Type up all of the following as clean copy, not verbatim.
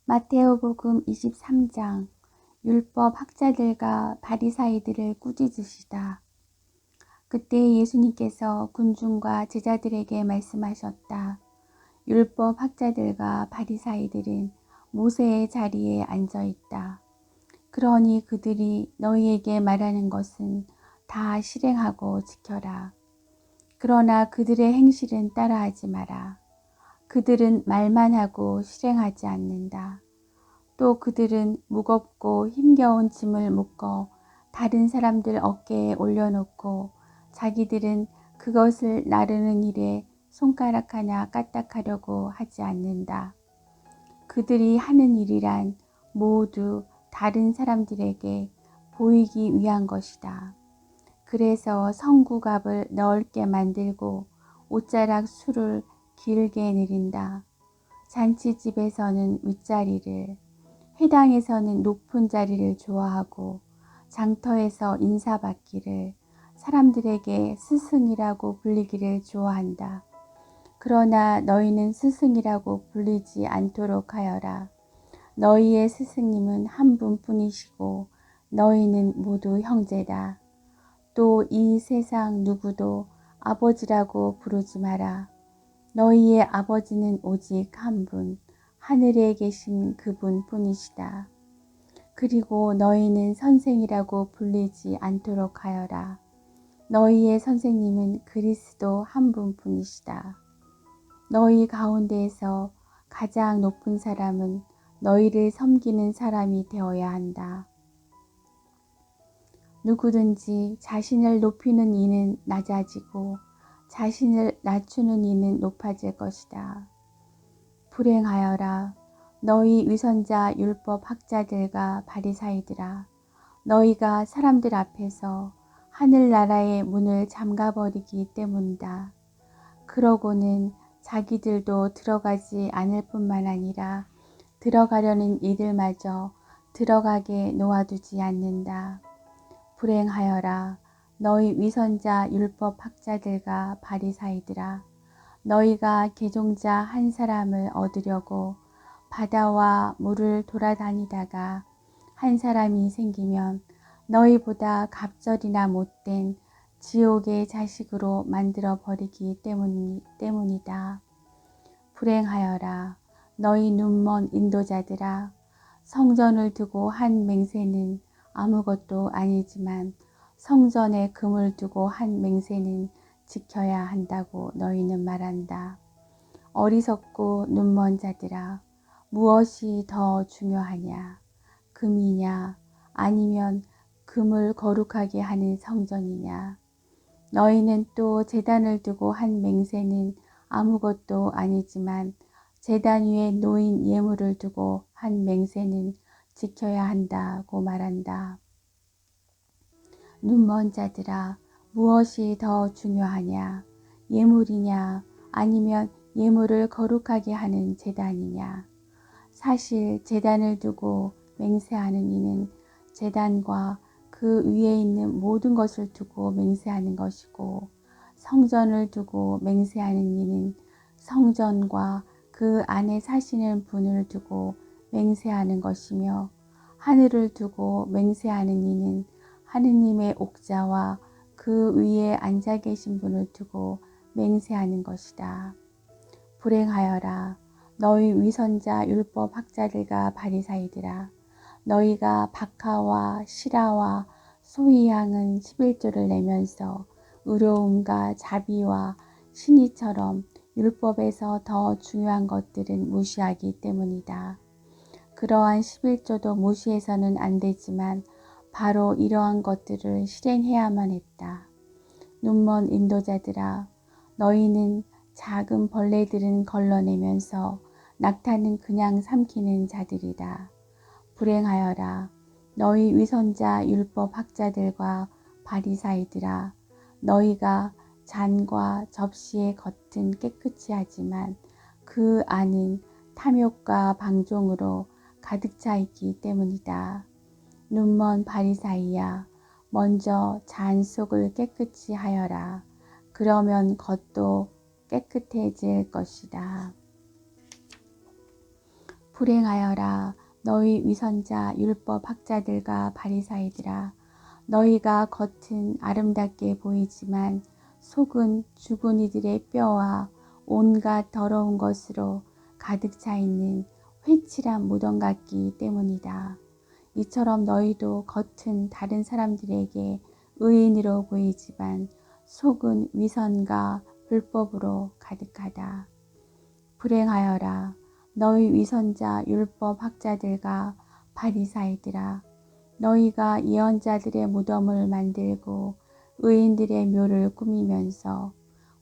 마테오복음 23장. 율법 학자들과 바리사이들을 꾸짖으시다. 그때 예수님께서 군중과 제자들에게 말씀하셨다. 율법 학자들과 바리사이들은 모세의 자리에 앉아 있다. 그러니 그들이 너희에게 말하는 것은 다 실행하고 지켜라. 그러나 그들의 행실은 따라하지 마라. 그들은 말만 하고 실행하지 않는다. 또 그들은 무겁고 힘겨운 짐을 묶어 다른 사람들 어깨에 올려놓고 자기들은 그것을 나르는 일에 손가락 하나 까딱하려고 하지 않는다. 그들이 하는 일이란 모두 다른 사람들에게 보이기 위한 것이다. 그래서 성구갑을 넓게 만들고 옷자락 술을 길게 내린다. 잔치집에서는 윗자리를, 회당에서는 높은 자리를 좋아하고 장터에서 인사받기를, 사람들에게 스승이라고 불리기를 좋아한다. 그러나 너희는 스승이라고 불리지 않도록 하여라. 너희의 스승님은 한 분뿐이시고 너희는 모두 형제다. 또 이 세상 누구도 아버지라고 부르지 마라. 너희의 아버지는 오직 한 분, 하늘에 계신 그분 뿐이시다. 그리고 너희는 선생이라고 불리지 않도록 하여라. 너희의 선생님은 그리스도 한 분뿐이시다. 너희 가운데에서 가장 높은 사람은 너희를 섬기는 사람이 되어야 한다. 누구든지 자신을 높이는 이는 낮아지고 자신을 낮추는 이는 높아질 것이다. 불행하여라. 너희 위선자 율법 학자들과 바리사이들아, 너희가 사람들 앞에서 하늘나라의 문을 잠가버리기 때문이다. 그러고는 자기들도 들어가지 않을 뿐만 아니라 들어가려는 이들마저 들어가게 놓아두지 않는다. 불행하여라. 너희 위선자 율법 학자들과 바리사이들아, 너희가 개종자 한 사람을 얻으려고 바다와 물을 돌아다니다가 한 사람이 생기면 너희보다 갑절이나 못된 지옥의 자식으로 만들어 버리기 때문이다. 불행하여라. 너희 눈먼 인도자들아, 성전을 두고 한 맹세는 아무것도 아니지만 성전에 금을 두고 한 맹세는 지켜야 한다고 너희는 말한다. 어리석고 눈먼 자들아, 무엇이 더 중요하냐? 금이냐? 아니면 금을 거룩하게 하는 성전이냐? 너희는 또 제단을 두고 한 맹세는 아무것도 아니지만 제단 위에 놓인 예물을 두고 한 맹세는 지켜야 한다고 말한다. 눈먼 자들아, 무엇이 더 중요하냐? 예물이냐? 아니면 예물을 거룩하게 하는 제단이냐? 사실 제단을 두고 맹세하는 이는 제단과 그 위에 있는 모든 것을 두고 맹세하는 것이고, 성전을 두고 맹세하는 이는 성전과 그 안에 사시는 분을 두고 맹세하는 것이며, 하늘을 두고 맹세하는 이는 하느님의 옥자와 그 위에 앉아 계신 분을 두고 맹세하는 것이다. 불행하여라. 너희 위선자 율법 학자들과 바리사이들아, 너희가 박하와 시라와 소위 향은 11조를 내면서 의로움과 자비와 신의처럼 율법에서 더 중요한 것들은 무시하기 때문이다. 그러한 11조도 무시해서는 안 되지만 바로 이러한 것들을 실행해야만 했다. 눈먼 인도자들아, 너희는 작은 벌레들은 걸러내면서 낙타는 그냥 삼키는 자들이다. 불행하여라. 너희 위선자 율법 학자들과 바리사이들아, 너희가 잔과 접시의 겉은 깨끗이 하지만 그 안은 탐욕과 방종으로 가득 차 있기 때문이다. 눈먼 바리사이야, 먼저 잔 속을 깨끗이 하여라. 그러면 겉도 깨끗해질 것이다. 불행하여라 너희 위선자 율법학자들과 바리사이들아 너희가 겉은 아름답게 보이지만 속은 죽은 이들의 뼈와 온갖 더러운 것으로 가득 차 있는 회칠한 무덤 같기 때문이다. 이처럼 너희도 겉은 다른 사람들에게 의인으로 보이지만 속은 위선과 불법으로 가득하다. 불행하여라 너희 위선자 율법학자들과 바리사이들아 너희가 예언자들의 무덤을 만들고 의인들의 묘를 꾸미면서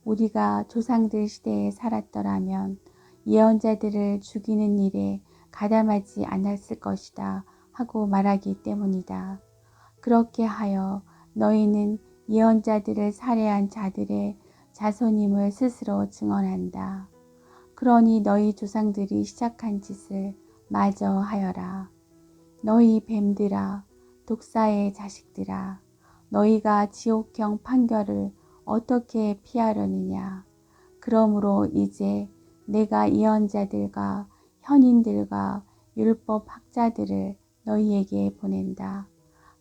우리가 조상들 시대에 살았더라면 예언자들을 죽이는 일에 가담하지 않았을 것이다 하고 말하기 때문이다. 그렇게 하여 너희는 예언자들을 살해한 자들의 자손임을 스스로 증언한다. 그러니 너희 조상들이 시작한 짓을 마저 하여라. 너희 뱀들아 독사의 자식들아 너희가 지옥형 판결을 어떻게 피하려느냐. 그러므로 이제 내가 예언자들과 현인들과 율법학자들을 너희에게 보낸다.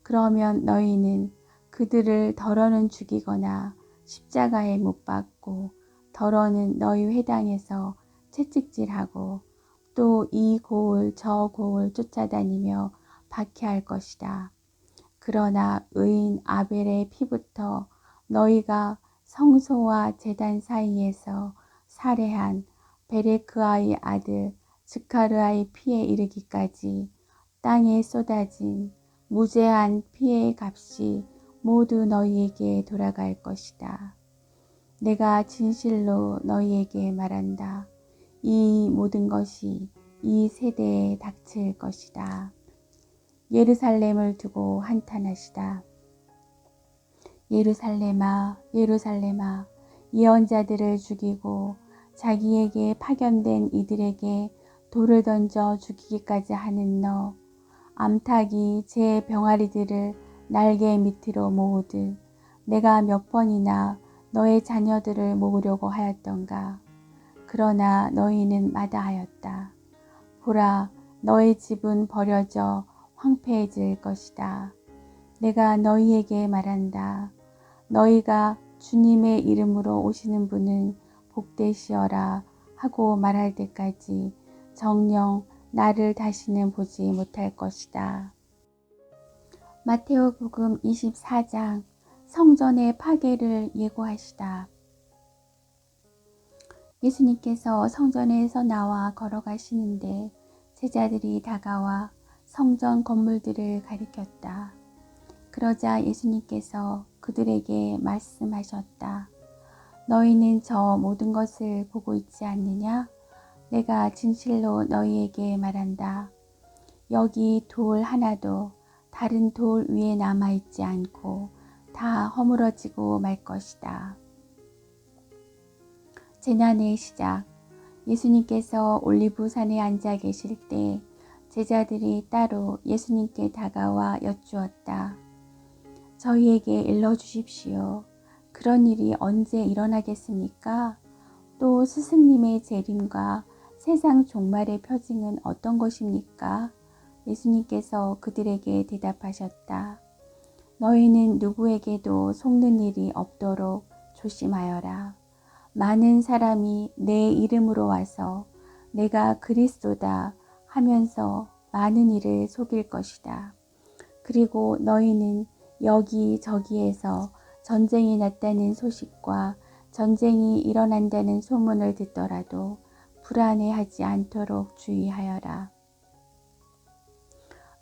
그러면 너희는 그들을 덜어는 죽이거나 십자가에 못 박고 덜어는 너희 회당에서 채찍질하고 또 이 고을 저 고을 쫓아다니며 박해할 것이다. 그러나 의인 아벨의 피부터 너희가 성소와 제단 사이에서 살해한 베레크아의 아들 스카르아의 피에 이르기까지 땅에 쏟아진 무제한 피의 값이 모두 너희에게 돌아갈 것이다. 내가 진실로 너희에게 말한다. 이 모든 것이 이 세대에 닥칠 것이다. 예루살렘을 두고 한탄하시다. 예루살렘아 예루살렘아 예언자들을 죽이고 자기에게 파견된 이들에게 돌을 던져 죽이기까지 하는 너 암탉이 제 병아리들을 날개 밑으로 모으듯 내가 몇 번이나 너의 자녀들을 모으려고 하였던가. 그러나 너희는 마다하였다. 보라 너의 집은 버려져 황폐해질 것이다. 내가 너희에게 말한다. 너희가 주님의 이름으로 오시는 분은 복되시어라 하고 말할 때까지 정녕 나를 다시는 보지 못할 것이다. 마테오복음 24장 성전의 파괴를 예고하시다. 예수님께서 성전에서 나와 걸어가시는데 제자들이 다가와 성전 건물들을 가리켰다. 그러자 예수님께서 그들에게 말씀하셨다. 너희는 저 모든 것을 보고 있지 않느냐? 내가 진실로 너희에게 말한다. 여기 돌 하나도 다른 돌 위에 남아있지 않고 다 허물어지고 말 것이다. 재난의 시작. 예수님께서 올리브산에 앉아 계실 때 제자들이 따로 예수님께 다가와 여쭈었다. 저희에게 일러주십시오. 그런 일이 언제 일어나겠습니까? 또 스승님의 재림과 세상 종말의 표징은 어떤 것입니까? 예수님께서 그들에게 대답하셨다. 너희는 누구에게도 속는 일이 없도록 조심하여라. 많은 사람이 내 이름으로 와서 내가 그리스도다 하면서 많은 일을 속일 것이다. 그리고 너희는 여기저기에서 전쟁이 났다는 소식과 전쟁이 일어난다는 소문을 듣더라도 불안해하지 않도록 주의하여라.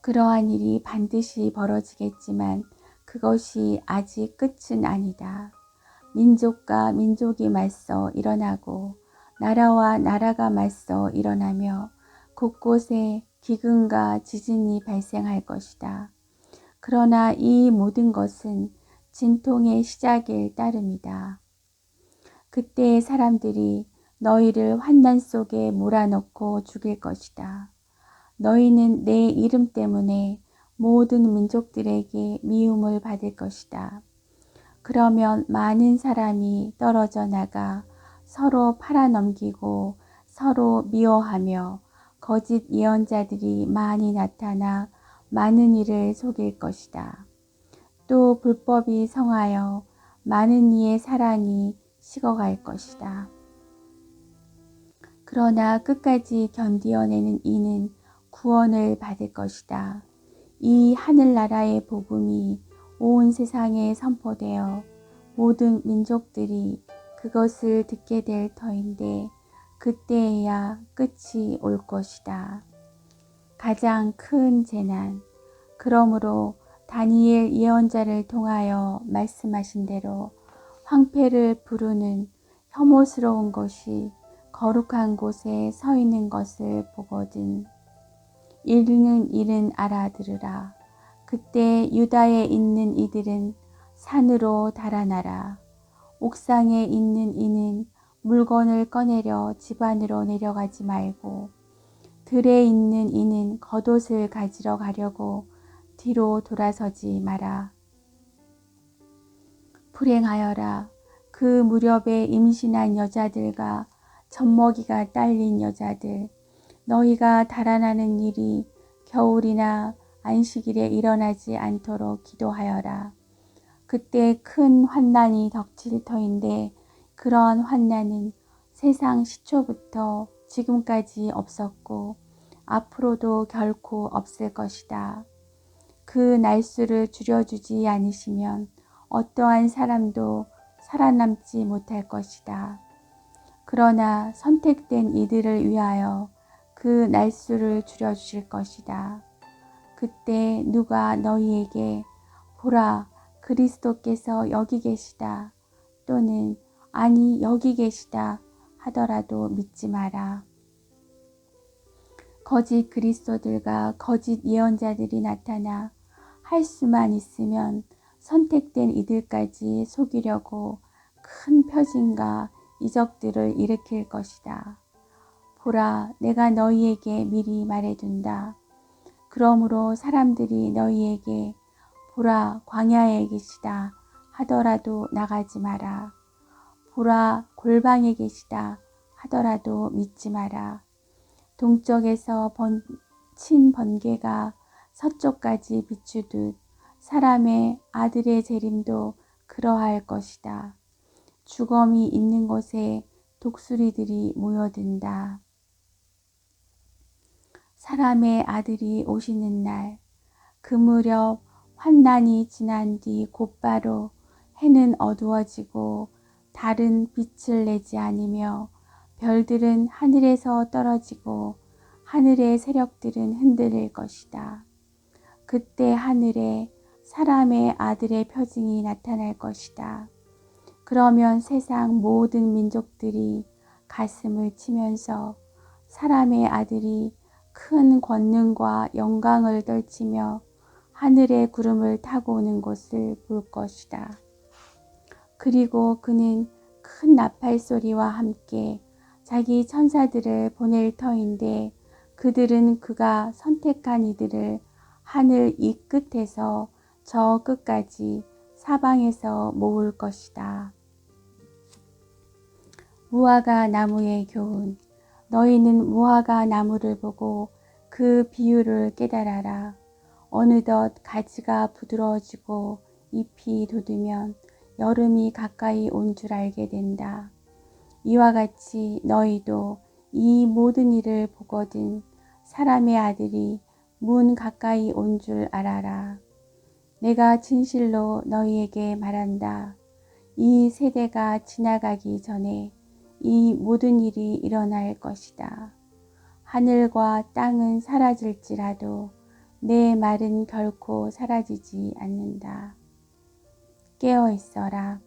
그러한 일이 반드시 벌어지겠지만 그것이 아직 끝은 아니다. 민족과 민족이 맞서 일어나고 나라와 나라가 맞서 일어나며 곳곳에 기근과 지진이 발생할 것이다. 그러나 이 모든 것은 진통의 시작일 따름이다. 그때 사람들이 너희를 환난 속에 몰아넣고 죽일 것이다. 너희는 내 이름 때문에 모든 민족들에게 미움을 받을 것이다. 그러면 많은 사람이 떨어져 나가 서로 팔아넘기고 서로 미워하며 거짓 예언자들이 많이 나타나 많은 이를 속일 것이다. 또 불법이 성하여 많은 이의 사랑이 식어갈 것이다. 그러나 끝까지 견디어내는 이는 구원을 받을 것이다. 이 하늘나라의 복음이 온 세상에 선포되어 모든 민족들이 그것을 듣게 될 터인데 그때에야 끝이 올 것이다. 가장 큰 재난. 그러므로 다니엘 예언자를 통하여 말씀하신 대로 황폐를 부르는 혐오스러운 것이 거룩한 곳에 서 있는 것을 보거든 읽는 이는 알아들으라. 그때 유다에 있는 이들은 산으로 달아나라. 옥상에 있는 이는 물건을 꺼내려 집 안으로 내려가지 말고 들에 있는 이는 겉옷을 가지러 가려고 뒤로 돌아서지 마라. 불행하여라. 그 무렵에 임신한 여자들과 젖먹이가 딸린 여자들, 너희가 달아나는 일이 겨울이나 안식일에 일어나지 않도록 기도하여라. 그때 큰 환난이 덮칠 터인데 그런 환난은 세상 시초부터 지금까지 없었고 앞으로도 결코 없을 것이다. 그 날수를 줄여주지 않으시면 어떠한 사람도 살아남지 못할 것이다. 그러나 선택된 이들을 위하여 그 날수를 줄여주실 것이다. 그때 누가 너희에게 보라 그리스도께서 여기 계시다 또는 아니 여기 계시다 하더라도 믿지 마라. 거짓 그리스도들과 거짓 예언자들이 나타나 할 수만 있으면 선택된 이들까지 속이려고 큰 표징과 이적들을 일으킬 것이다. 보라, 내가 너희에게 미리 말해둔다. 그러므로 사람들이 너희에게 보라, 광야에 계시다 하더라도 나가지 마라. 보라, 골방에 계시다 하더라도 믿지 마라. 동쪽에서 친 번개가 서쪽까지 비추듯 사람의 아들의 재림도 그러할 것이다. 주검이 있는 곳에 독수리들이 모여든다. 사람의 아들이 오시는 날, 그 무렵 환난이 지난 뒤 곧바로 해는 어두워지고 달은 빛을 내지 않으며 별들은 하늘에서 떨어지고 하늘의 세력들은 흔들릴 것이다. 그때 하늘에 사람의 아들의 표징이 나타날 것이다. 그러면 세상 모든 민족들이 가슴을 치면서 사람의 아들이 큰 권능과 영광을 떨치며 하늘의 구름을 타고 오는 것을 볼 것이다. 그리고 그는 큰 나팔 소리와 함께 자기 천사들을 보낼 터인데 그들은 그가 선택한 이들을 하늘 이 끝에서 저 끝까지 사방에서 모을 것이다. 무화과 나무의 교훈. 너희는 무화과 나무를 보고 그 비유를 깨달아라. 어느덧 가지가 부드러워지고 잎이 돋으면 여름이 가까이 온 줄 알게 된다. 이와 같이 너희도 이 모든 일을 보거든 사람의 아들이 문 가까이 온 줄 알아라. 내가 진실로 너희에게 말한다. 이 세대가 지나가기 전에 이 모든 일이 일어날 것이다. 하늘과 땅은 사라질지라도 내 말은 결코 사라지지 않는다. 깨어 있어라.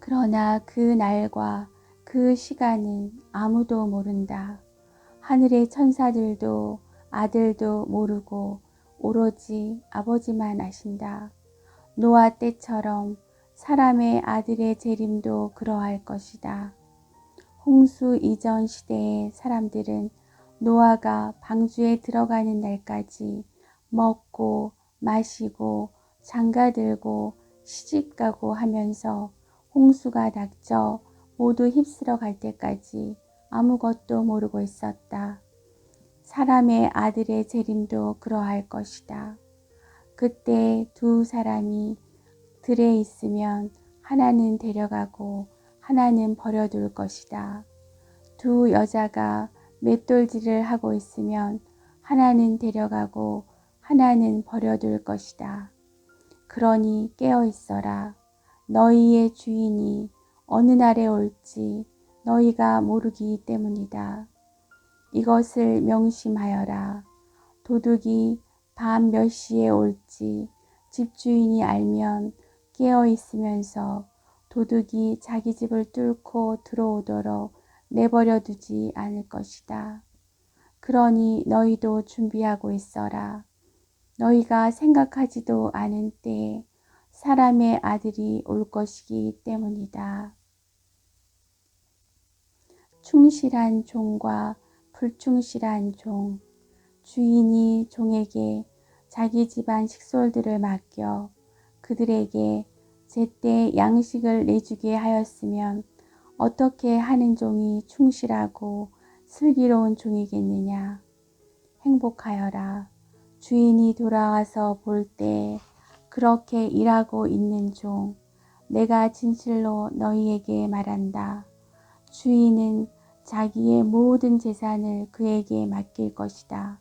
그러나 그 날과 그 시간은 아무도 모른다. 하늘의 천사들도 아들도 모르고 오로지 아버지만 아신다. 노아 때처럼 사람의 아들의 재림도 그러할 것이다. 홍수 이전 시대의 사람들은 노아가 방주에 들어가는 날까지 먹고 마시고 장가들고 시집가고 하면서 홍수가 닥쳐 모두 휩쓸어 갈 때까지 아무것도 모르고 있었다. 사람의 아들의 재림도 그러할 것이다. 그때 두 사람이 들에 있으면 하나는 데려가고 하나는 버려둘 것이다. 두 여자가 맷돌질을 하고 있으면 하나는 데려가고 하나는 버려둘 것이다. 그러니 깨어 있어라. 너희의 주인이 어느 날에 올지 너희가 모르기 때문이다. 이것을 명심하여라. 도둑이 밤 몇 시에 올지 집주인이 알면 깨어 있으면서 도둑이 자기 집을 뚫고 들어오도록 내버려 두지 않을 것이다. 그러니 너희도 준비하고 있어라. 너희가 생각하지도 않은 때에 사람의 아들이 올 것이기 때문이다. 충실한 종과 불충실한 종. 주인이 종에게 자기 집안 식솔들을 맡겨 그들에게 제때 양식을 내주게 하였으면 어떻게 하는 종이 충실하고 슬기로운 종이겠느냐. 행복하여라. 주인이 돌아와서 볼 때 그렇게 일하고 있는 종, 내가 진실로 너희에게 말한다. 주인은 자기의 모든 재산을 그에게 맡길 것이다.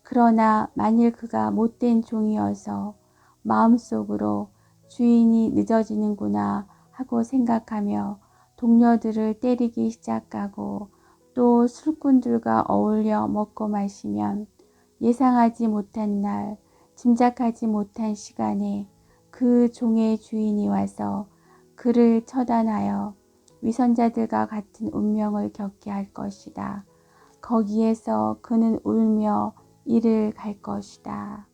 그러나 만일 그가 못된 종이어서 마음속으로 주인이 늦어지는구나 하고 생각하며 동료들을 때리기 시작하고 또 술꾼들과 어울려 먹고 마시면 예상하지 못한 날, 짐작하지 못한 시간에 그 종의 주인이 와서 그를 처단하여 위선자들과 같은 운명을 겪게 할 것이다. 거기에서 그는 울며 이를 갈 것이다.